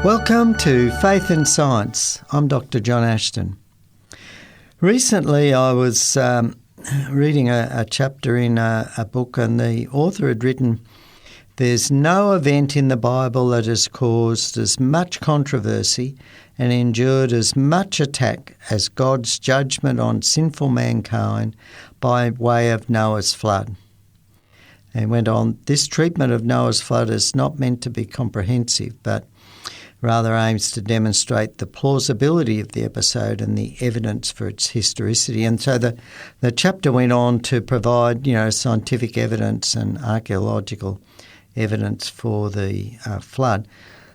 Welcome to Faith and Science. I'm Dr. John Ashton. Recently I was reading a chapter in a book, and the author had written, "There's no event in the Bible that has caused as much controversy and endured as much attack as God's judgment on sinful mankind by way of Noah's flood." And went on, "This treatment of Noah's flood is not meant to be comprehensive, but rather aims to demonstrate the plausibility of the episode and the evidence for its historicity." And so the chapter went on to provide, scientific evidence and archaeological evidence for the flood.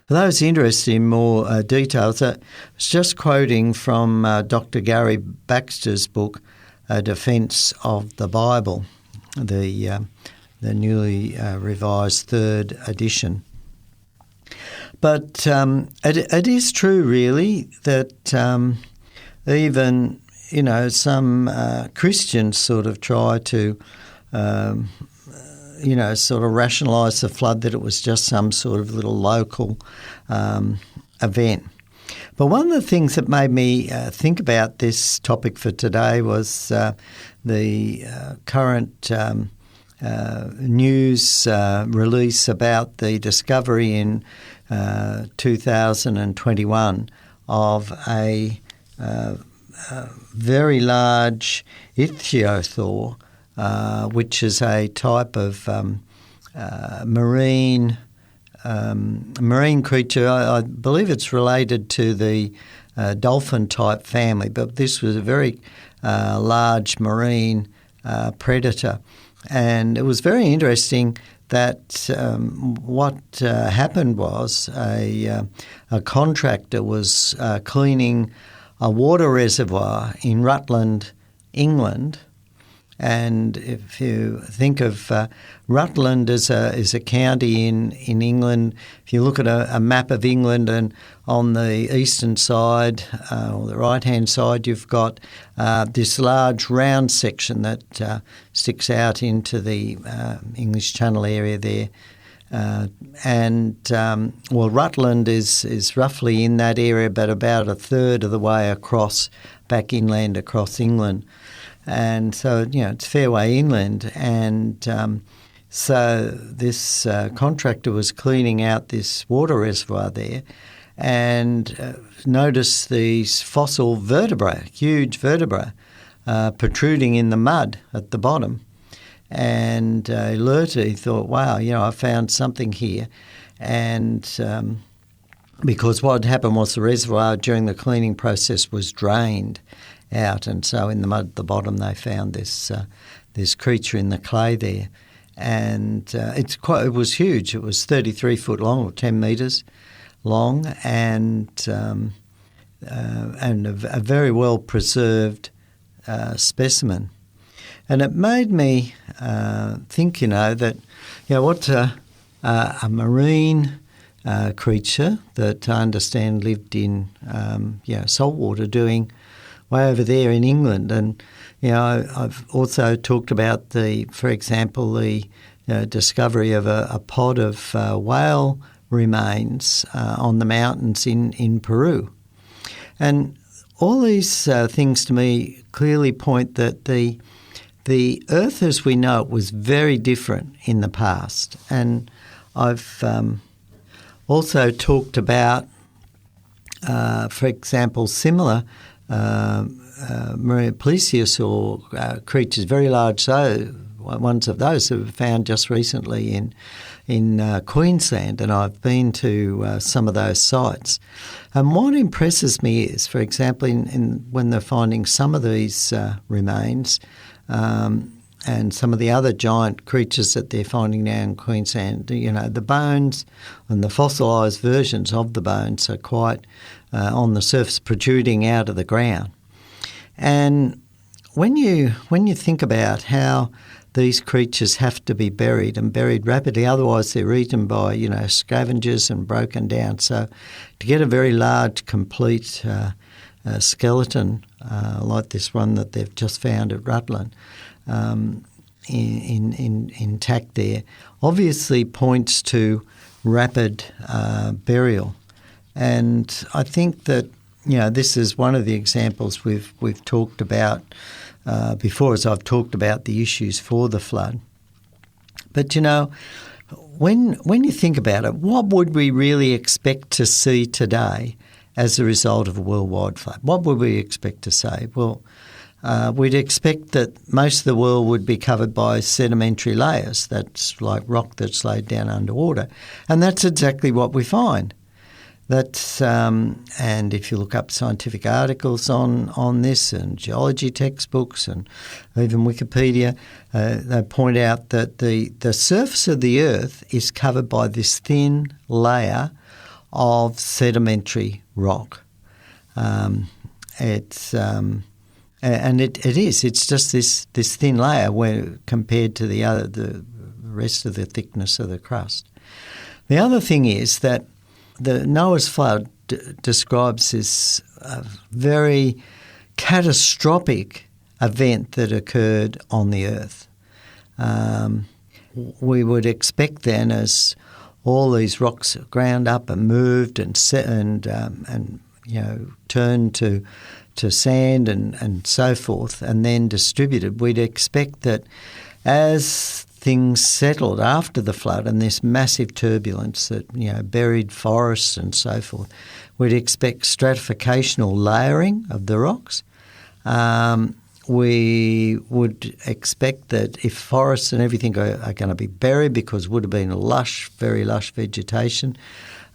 For those interested in more details, I was just quoting from Dr. Gary Baxter's book, A Defence of the Bible, the newly revised third edition. But it is true, really, that even, some Christians sort of try to, sort of rationalise the flood, that it was just some sort of little local event. But one of the things that made me think about this topic for today was the current news release about the discovery in 2021 of a very large ichthyosaur, which is a type of marine creature. I believe it's related to the dolphin-type family, but this was a very large marine predator. And it was very interesting that what happened was a contractor was cleaning a water reservoir in Rutland, England. And if you think of Rutland as a county in England, if you look at a map of England, and on the eastern side or the right-hand side, you've got this large round section that sticks out into the English Channel area there. Rutland is roughly in that area, but about a third of the way across, back inland across England. And so, it's fair way inland. And so this contractor was cleaning out this water reservoir there, and noticed these fossil vertebrae, huge vertebrae, protruding in the mud at the bottom. And alerted, he thought, wow, I found something here. And because what had happened was the reservoir during the cleaning process was drained out, and so in the mud at the bottom they found this creature in the clay there. And it was huge. It was 33 foot long, or 10 metres long, and a very well preserved specimen. And it made me think, that what's a marine creature that I understand lived in saltwater doing way over there in England. And I've also talked about for example, the discovery of a pod of whale remains on the mountains in Peru. And all these things to me clearly point that the Earth as we know it was very different in the past. And I've also talked about, for example, similar marine plesiosaur creatures, very large ones of those that were found just recently in Queensland, and I've been to some of those sites. And what impresses me is, for example, when they're finding some of these remains and some of the other giant creatures that they're finding now in Queensland, the bones and the fossilised versions of the bones are quite on the surface, protruding out of the ground. And when you think about how these creatures have to be buried and buried rapidly, otherwise they're eaten by scavengers and broken down. So to get a very large, complete skeleton like this one that they've just found at Rutland intact there, obviously points to rapid burial. And I think that, this is one of the examples we've talked about before, as I've talked about the issues for the flood. But, when you think about it, what would we really expect to see today as a result of a worldwide flood? What would we expect to see? Well, we'd expect that most of the world would be covered by sedimentary layers. That's like rock that's laid down underwater. And that's exactly what we find. That's and if you look up scientific articles on this and geology textbooks and even Wikipedia, they point out that the surface of the Earth is covered by this thin layer of sedimentary rock. It's just this thin layer where compared to the rest of the thickness of the crust. The other thing is that the Noah's flood describes this very catastrophic event that occurred on the earth. We would expect then, as all these rocks ground up and moved and turned to sand and so forth, and then distributed, we'd expect that as things settled after the flood and this massive turbulence that buried forests and so forth, we'd expect stratificational layering of the rocks. We would expect that if forests and everything are going to be buried because it would have been very lush vegetation,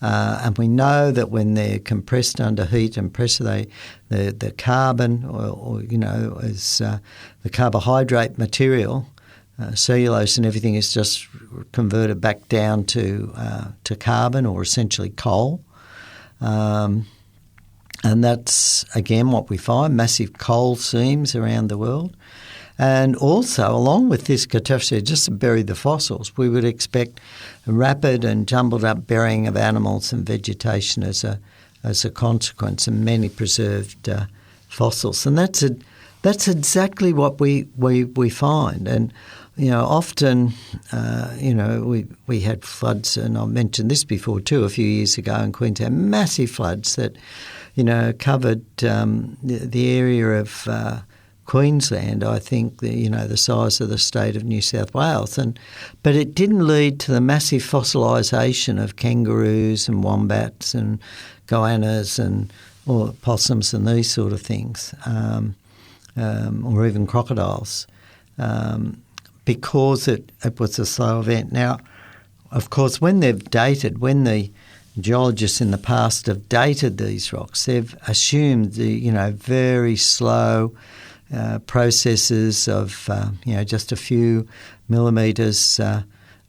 and we know that when they're compressed under heat and pressure, the carbon as the carbohydrate material, cellulose and everything is just converted back down to carbon, or essentially coal. And that's, again, what we find, massive coal seams around the world. And also, along with this catastrophe, just to bury the fossils, we would expect a rapid and jumbled up burying of animals and vegetation as a consequence, and many preserved fossils. And that's exactly what we find. And often, we had floods, and I mentioned this before too, a few years ago in Queensland, massive floods that, covered the area of Queensland, I think, the size of the state of New South Wales. But it didn't lead to the massive fossilisation of kangaroos and wombats and goannas or possums and these sort of things, or even crocodiles. Because it was a slow event. Now, of course, when the geologists in the past have dated these rocks, they've assumed the very slow processes of just a few millimetres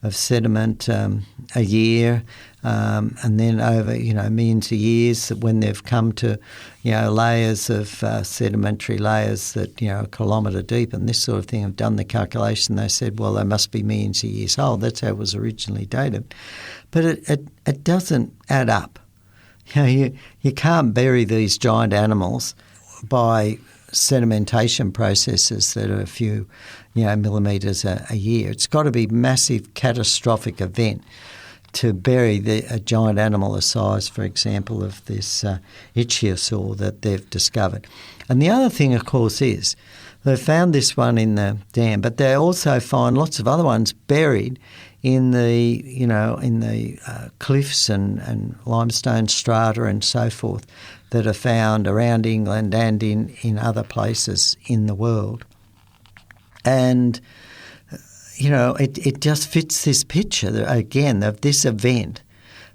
of sediment a year, and then over millions of years, when they've come to layers of sedimentary layers that a kilometre deep and this sort of thing, have done the calculation. They said, well, they must be millions of years old. That's how it was originally dated, but it doesn't add up. You can't bury these giant animals by sedimentation processes that are a few millimetres a year. It's got to be massive catastrophic event to bury a giant animal the size, for example, of this ichthyosaur that they've discovered. And the other thing, of course, is they found this one in the dam, but they also find lots of other ones buried in the cliffs and limestone strata and so forth that are found around England and in other places in the world. And it just fits this picture, again, of this event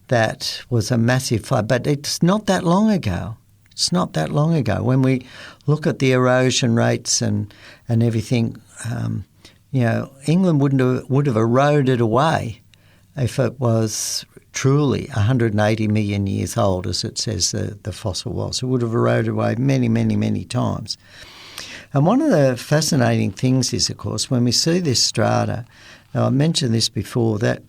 that was a massive flood. But it's not that long ago. It's not that long ago. When we look at the erosion rates and everything, England would have eroded away if it was truly 180 million years old, as it says the fossil was. It would have eroded away many, many, many times. And one of the fascinating things is, of course, when we see this strata, now I mentioned this before, that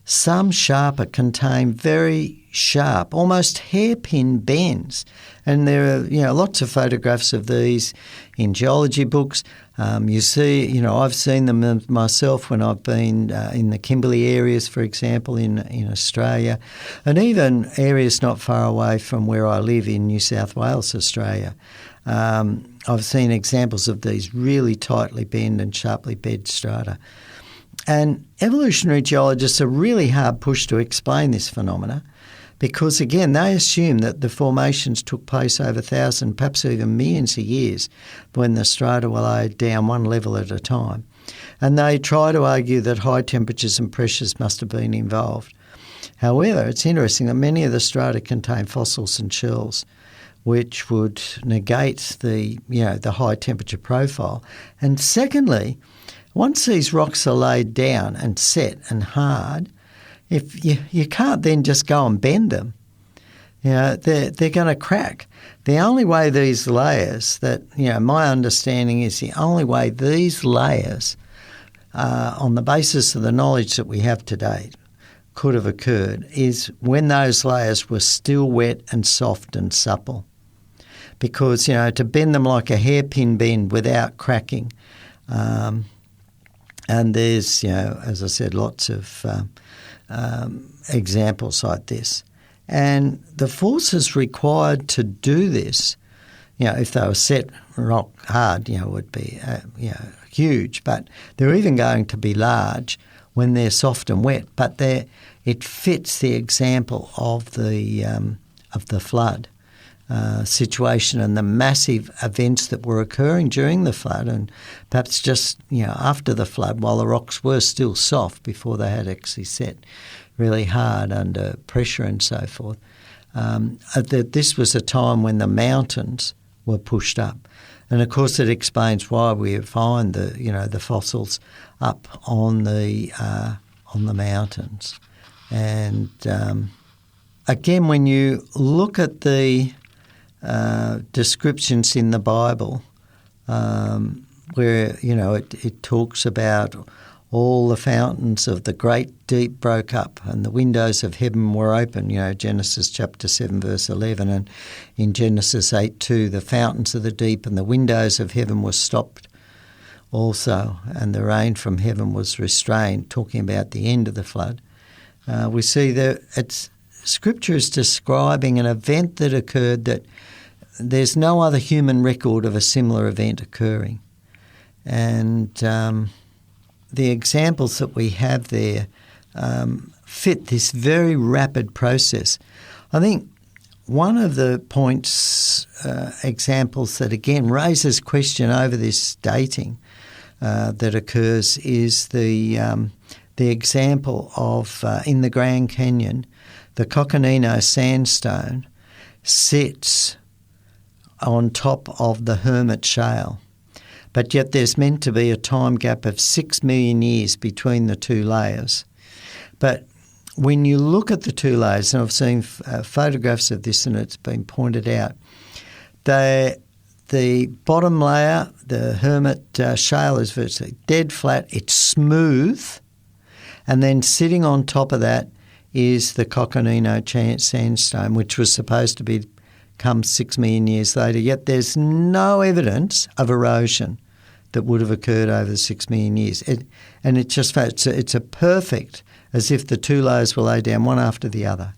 some sharper contain very sharp, almost hairpin bends. And there are, lots of photographs of these in geology books. You see, I've seen them myself when I've been in the Kimberley areas, for example, in Australia, and even areas not far away from where I live in New South Wales, Australia. I've seen examples of these really tightly bent and sharply bent strata. And evolutionary geologists are really hard pushed to explain this phenomena because, again, they assume that the formations took place over thousands, perhaps even millions of years when the strata were laid down one level at a time. And they try to argue that high temperatures and pressures must have been involved. However, it's interesting that many of the strata contain fossils and shells, which would negate the high temperature profile. And secondly, once these rocks are laid down and set and hard, if you can't then just go and bend them. They're going to crack. The only way these layers my understanding is the only way these layers, on the basis of the knowledge that we have to date, could have occurred is when those layers were still wet and soft and supple. Because, to bend them like a hairpin bend without cracking, and there's, as I said, lots of examples like this. And the forces required to do this, if they were set rock hard, would be, huge. But they're even going to be large when they're soft and wet. But it fits the example of the flood situation and the massive events that were occurring during the flood, and perhaps just after the flood, while the rocks were still soft before they had actually set really hard under pressure and so forth. This was a time when the mountains were pushed up, and of course it explains why we find the fossils up on the mountains. And again, when you look at the descriptions in the Bible, where it talks about all the fountains of the great deep broke up and the windows of heaven were open, Genesis chapter 7 verse 11, and in Genesis 8:2 the fountains of the deep and the windows of heaven were stopped also, and the rain from heaven was restrained, talking about the end of the flood. We see that Scripture is describing an event that occurred that there's no other human record of a similar event occurring. And the examples that we have there fit this very rapid process. I think one of the points, examples that again raises question over this dating that occurs is the example of in the Grand Canyon, the Coconino sandstone sits on top of the Hermit Shale. But yet there's meant to be a time gap of 6 million years between the two layers. But when you look at the two layers, and I've seen photographs of this and it's been pointed out, the bottom layer, the Hermit Shale, is virtually dead flat. It's smooth. And then sitting on top of that is the Coconino sandstone, which was supposed to become 6 million years later. Yet there's no evidence of erosion that would have occurred over the 6 million years. It's a perfect, as if the two layers were laid down one after the other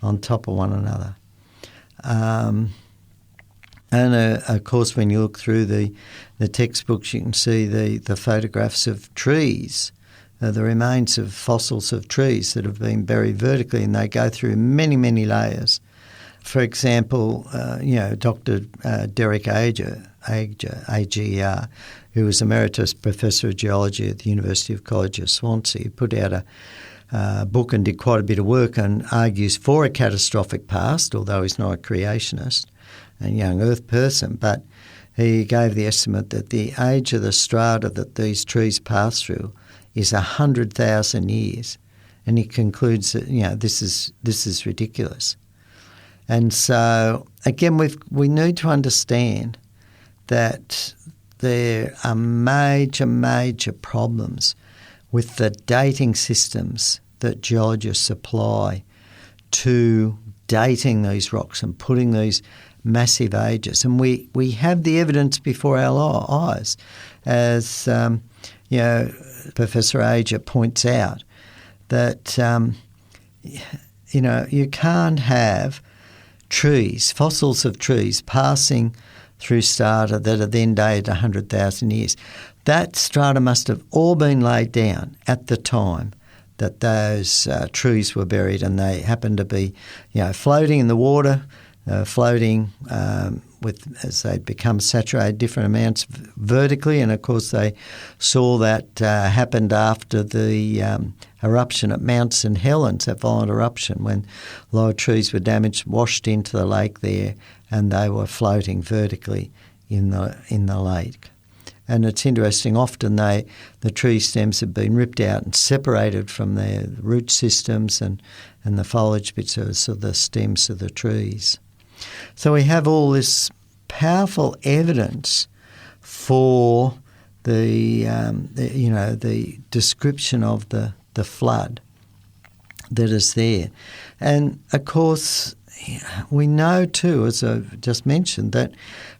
on top of one another. Of course, when you look through the textbooks, you can see the photographs of trees, the remains of fossils of trees that have been buried vertically, and they go through many, many layers. For example, Dr. Derek Ager, AGER, who was Emeritus Professor of Geology at the University of College of Swansea, put out a book and did quite a bit of work and argues for a catastrophic past, although he's not a creationist and young Earth person. But he gave the estimate that the age of the strata that these trees pass through is 100,000 years. And he concludes that, this is ridiculous. And so, again, we need to understand that there are major, major problems with the dating systems that geologists apply to dating these rocks and putting these massive ages. And we have the evidence before our eyes, as Professor Ager points out, that you can't have trees, fossils of trees, passing through strata that are then dated 100,000 years. That strata must have all been laid down at the time that those trees were buried, and they happened to be, floating in the water, floating as they'd become saturated different amounts vertically. And of course they saw that happened after the eruption at Mount St Helens, that violent eruption, when a lot of trees were damaged, washed into the lake there, and they were floating vertically in the lake. And it's interesting, often the tree stems have been ripped out and separated from their root systems and the foliage bits of the stems of the trees. So we have all this powerful evidence for the description of the flood that is there. And of course, we know too, as I've just mentioned, that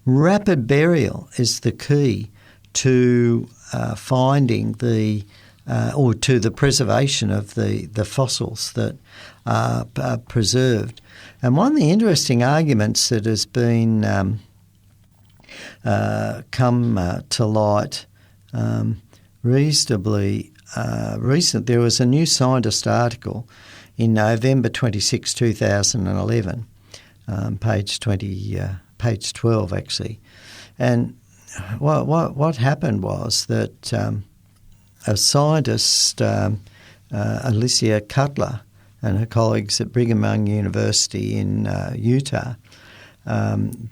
rapid burial is the key to finding or to the preservation of the fossils that are preserved. And one of the interesting arguments that has been come to light reasonably recent, there was a New Scientist article in November 26, 2011, page 12 actually, and what happened was that a scientist, Alicia Cutler, and her colleagues at Brigham Young University in Utah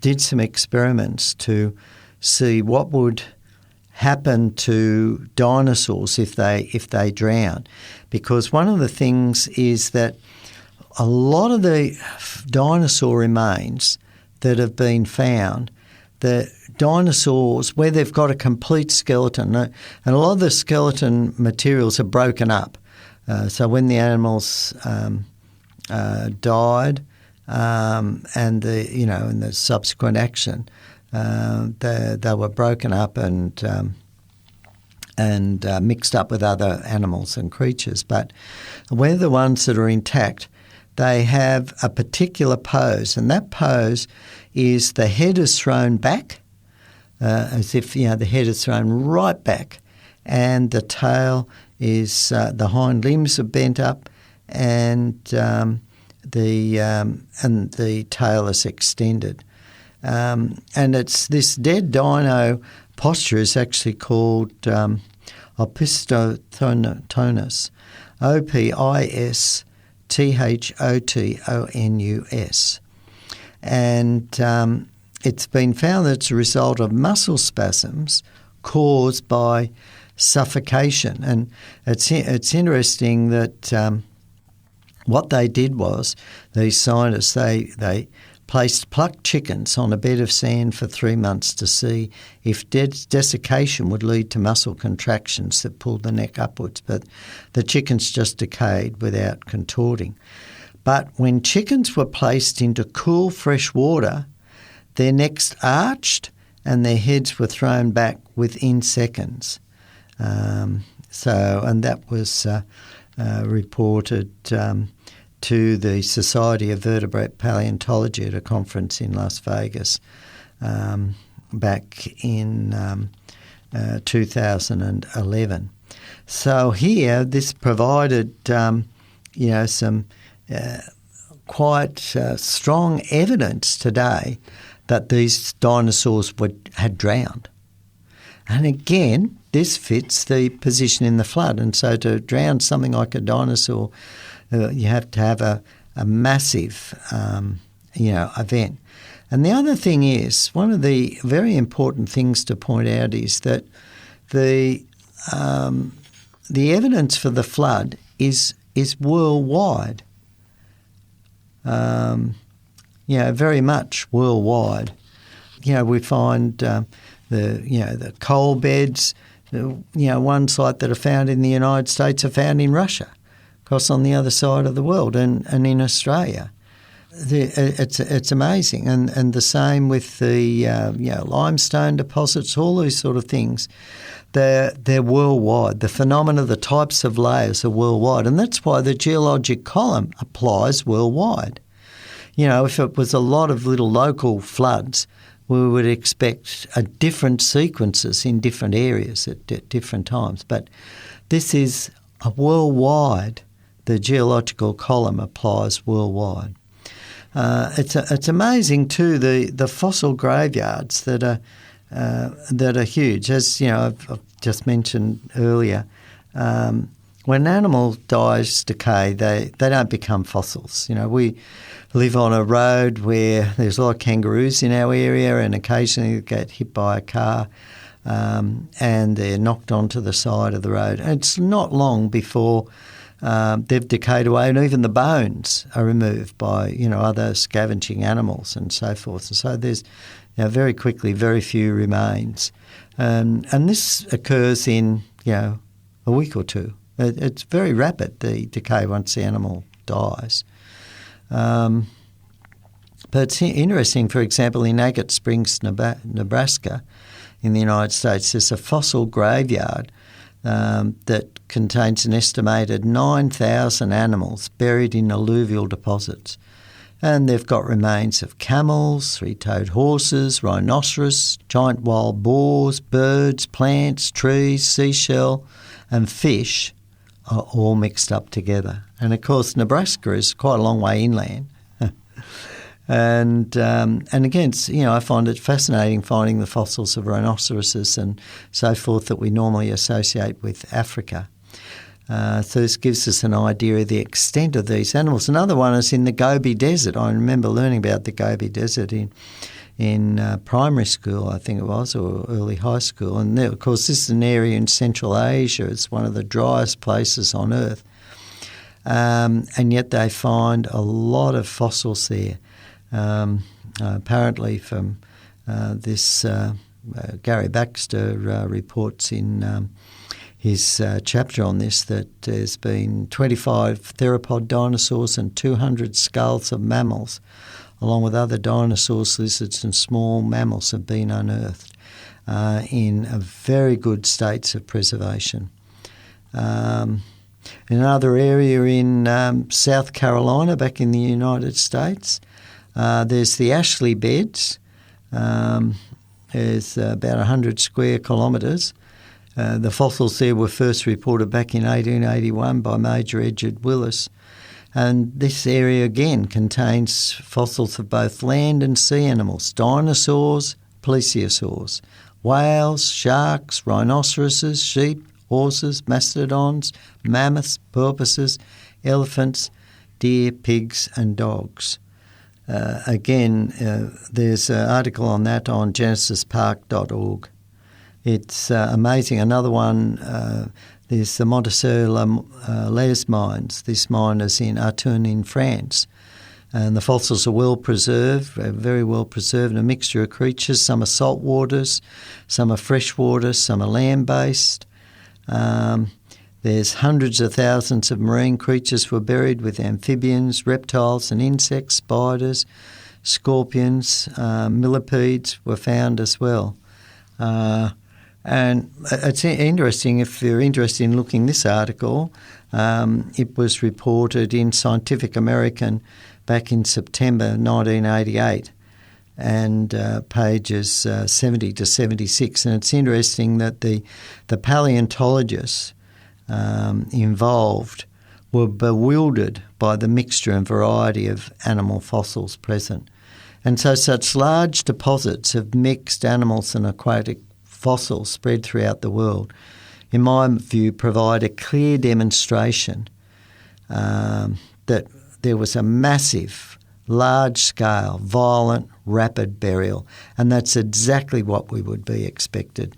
did some experiments to see what would happen to dinosaurs if they drowned. Because one of the things is that a lot of the dinosaur remains that have been found, the dinosaurs where they've got a complete skeleton, and a lot of the skeleton materials are broken up. So when the animals died, and in the subsequent action, they were broken up and mixed up with other animals and creatures. But where the ones that are intact, they have a particular pose, and that pose is the head is thrown back, as if the head is thrown right back, and the tail is the hind limbs are bent up, and the tail is extended. And it's this dead dino posture is actually called Opisthotonus, Opisthotonus. And it's been found that it's a result of muscle spasms caused by suffocation. And it's interesting that what they did was, these scientists, they placed plucked chickens on a bed of sand for 3 months to see if desiccation would lead to muscle contractions that pulled the neck upwards. But the chickens just decayed without contorting. But when chickens were placed into cool, fresh water, their necks arched and their heads were thrown back within seconds. And that was reported to the Society of Vertebrate Paleontology at a conference in Las Vegas back in 2011. So here, this provided, some quite strong evidence today that these dinosaurs had drowned. And again, this fits the position in the flood. And so to drown something like a dinosaur, you have to have a massive, event. And the other thing is, one of the very important things to point out is that the evidence for the flood is worldwide. Very much worldwide. We find the coal beds. One site that are found in the United States are found in Russia. across on the other side of the world and in Australia. It's amazing, and the same with the limestone deposits, all these sort of things. They're worldwide. The phenomena, the types of layers are worldwide, and that's why the geologic column applies worldwide. If it was a lot of little local floods, we would expect different sequences in different areas at different times. But this is a worldwide. The geological column applies worldwide. It's amazing too the fossil graveyards that are huge. As I've just mentioned earlier, when an animal dies, decay, they don't become fossils. We live on a road where there's a lot of kangaroos in our area, and occasionally they get hit by a car and they're knocked onto the side of the road. And it's not long before they've decayed away, and even the bones are removed by other scavenging animals and so forth. And so there's very quickly very few remains, and this occurs in a week or two. It's very rapid, the decay once the animal dies. But it's interesting, for example, in Agate Springs, Nebraska, in the United States, there's a fossil graveyard that contains an estimated 9,000 animals buried in alluvial deposits. And they've got remains of camels, three-toed horses, rhinoceros, giant wild boars, birds, plants, trees, seashell and fish are all mixed up together. And of course, Nebraska is quite a long way inland. And again, I find it fascinating finding the fossils of rhinoceroses and so forth that we normally associate with Africa. So this gives us an idea of the extent of these animals. Another one is in the Gobi Desert. I remember learning about the Gobi Desert in primary school, I think it was, or early high school. And of course, this is an area in Central Asia. It's one of the driest places on Earth. And yet they find a lot of fossils there. Apparently from this Gary Baxter reports in his chapter on this that there's been 25 theropod dinosaurs and 200 skulls of mammals, along with other dinosaurs, lizards and small mammals have been unearthed in a very good states of preservation. In another area in South Carolina, back in the United States, there's the Ashley Beds. It's about 100 square kilometres. The fossils there were first reported back in 1881 by Major Edward Willis. And this area again contains fossils of both land and sea animals, dinosaurs, plesiosaurs, whales, sharks, rhinoceroses, sheep, horses, mastodons, mammoths, porpoises, elephants, deer, pigs and dogs. There's an article on that on genesispark.org. It's amazing. Another one, there's the Montesson-les mines. This mine is in Autun in France. And the fossils are well preserved, very well preserved, and a mixture of creatures. Some are salt waters, some are freshwater, some are land-based. There's hundreds of thousands of marine creatures were buried with amphibians, reptiles and insects, spiders, scorpions, millipedes were found as well. And it's interesting, if you're interested in looking this article, it was reported in Scientific American back in September 1988 and pages 70 to 76. And it's interesting that the paleontologists involved were bewildered by the mixture and variety of animal fossils present. And so such large deposits of mixed animals and aquatic fossils spread throughout the world, in my view, provide a clear demonstration that there was a massive, large-scale, violent, rapid burial, and that's exactly what we would be expected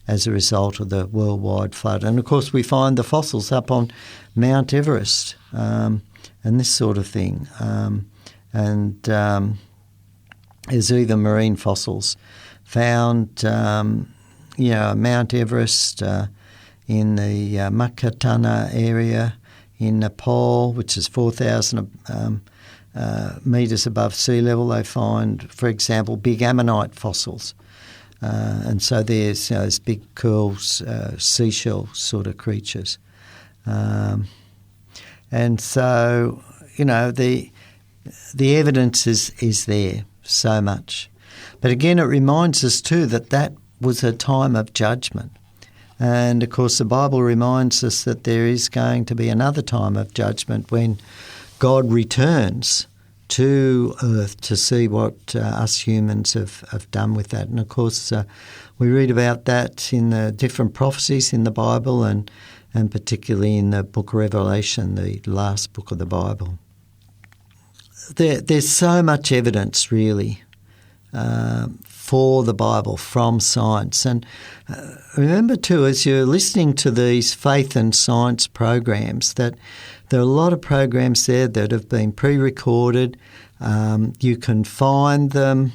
as a result of the worldwide flood. And, of course, we find the fossils up on Mount Everest and this sort of thing. There's even marine fossils found, Mount Everest in the Makatana area in Nepal, which is 4,000 metres above sea level. They find, for example, big ammonite fossils. And so there's those big curled seashell sort of creatures. And so, the evidence is there so much. But again, it reminds us too that was a time of judgment. And of course, the Bible reminds us that there is going to be another time of judgment when God returns to earth to see what us humans have done with that. And of course, we read about that in the different prophecies in the Bible and particularly in the book of Revelation, the last book of the Bible. There's so much evidence, really, for the Bible from science. And remember too, as you're listening to these faith and science programs, that there are a lot of programs there that have been pre-recorded. You can find them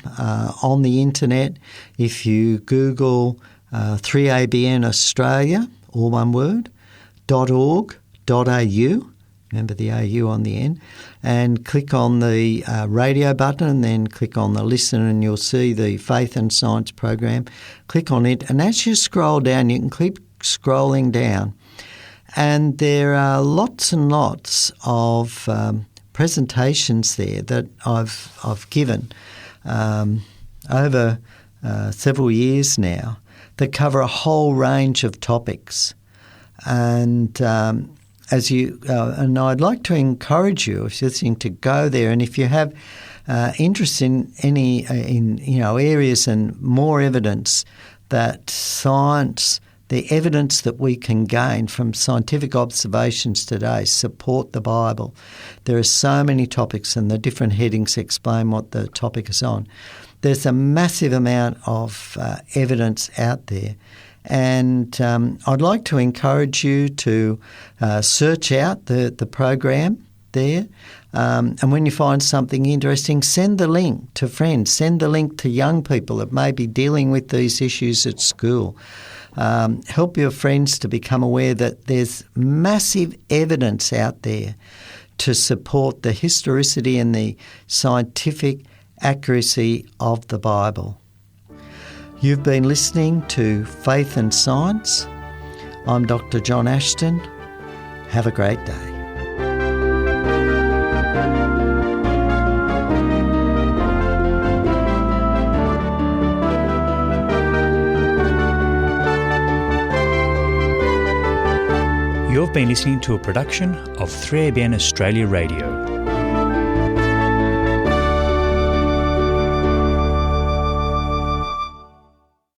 on the internet. If you Google 3ABN Australia, all one word, .org.au, remember the AU on the end, and click on the radio button and then click on the listen and you'll see the Faith and Science program. Click on it, and as you scroll down, you can keep scrolling down, and there are lots and lots of presentations there that I've given over several years now that cover a whole range of topics. And and I'd like to encourage you, if you're listening, to go there. And if you have interest in any areas and more evidence that science, the evidence that we can gain from scientific observations today support the Bible. There are so many topics, and the different headings explain what the topic is on. There's a massive amount of evidence out there. And I'd like to encourage you to search out the program there. And when you find something interesting, send the link to friends. Send the link to young people that may be dealing with these issues at school. Help your friends to become aware that there's massive evidence out there to support the historicity and the scientific accuracy of the Bible. You've been listening to Faith and Science. I'm Dr. John Ashton. Have a great day. You've been listening to a production of 3ABN Australia Radio.